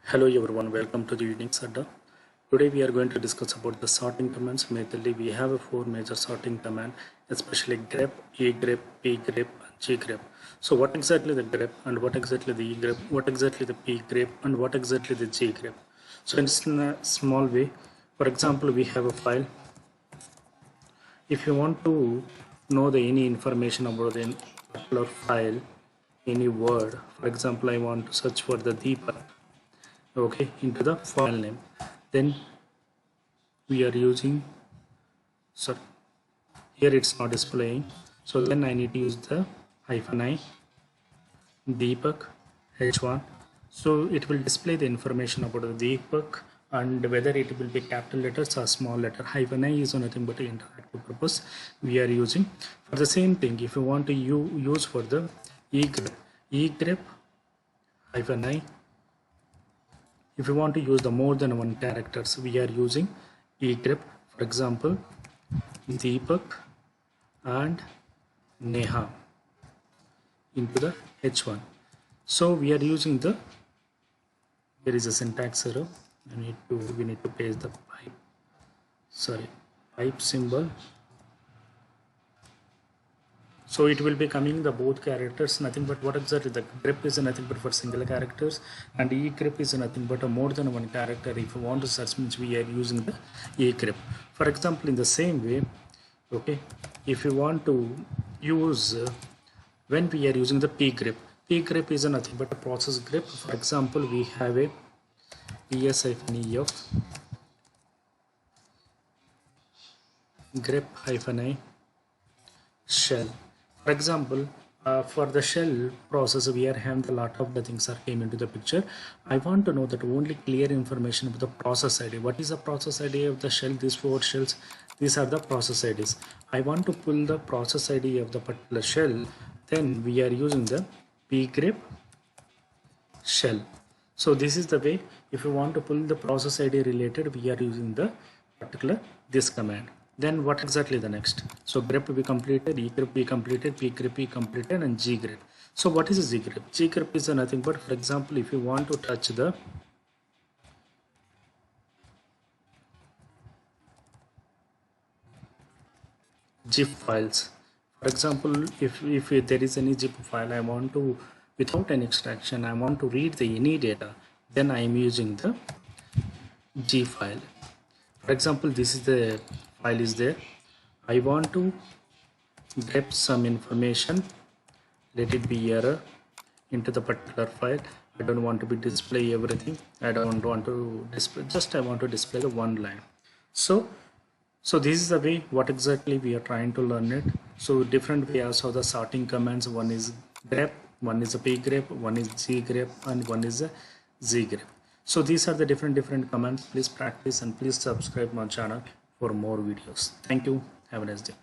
Hello everyone, welcome to the Unix Adda. Today we are going to discuss about the sorting commands. Mainly we have four major sorting command, especially grep, egrep, pgrep, and zgrep. So what exactly the grep and what exactly the egrep, what exactly the pgrep and what exactly the zgrep. So in a small way, for example, we have a file. If you want to know any information about the particular file, any word, for example, I want to search for the Deepak, okay, into the file name, then we are using, so here it's not displaying, so then I need to use the -i Deepak h1, so it will display the information about the Deepak and whether it will be capital letters or small letter. -i is nothing but an interactive purpose we are using. For the same thing, if you want to use for the egrep -i, if you want to use the more than one characters, we are using egrep. For example, Deepak and Neha into the h1. So we are using the, there is a syntax error. We need to paste the pipe symbol. So it will be coming the both characters, nothing but what exactly the grep is nothing but for single characters, and egrep is nothing but a more than one character. If you want to search, means we are using the egrep. For example, in the same way, okay, if you want to use when we are using the pgrep is nothing but a process grep. For example, we have a ps-ef grep-i shell. For example, for the shell process, we are having a lot of the things are came into the picture. I want to know that only clear information about the process ID. What is the process ID of the shell? These four shells, these are the process IDs. I want to pull the process ID of the particular shell, then we are using the pgrep shell. So this is the way. If you want to pull the process ID related, we are using the particular this command. Then what exactly the next? So grep we completed, egrep we completed, pgrep we completed, and zgrep. So what is a zgrep? Zgrep is nothing but, for example, if you want to touch the zip files, for example, if there is any zip file, I want to, without any extraction, I want to read the any data, then I am using the G file. For example, this is the file is there. I want to get some information, let it be error into the particular file. I don't want to be display everything. I don't want to display, just I want to display the one line. So this is the way what exactly we are trying to learn it. So different ways of the sorting commands. One is grep, one is a pgrep, one is zgrep, and one is a zgrep. So these are the different commands. Please practice and please subscribe my channel for more videos. Thank you. Have a nice day.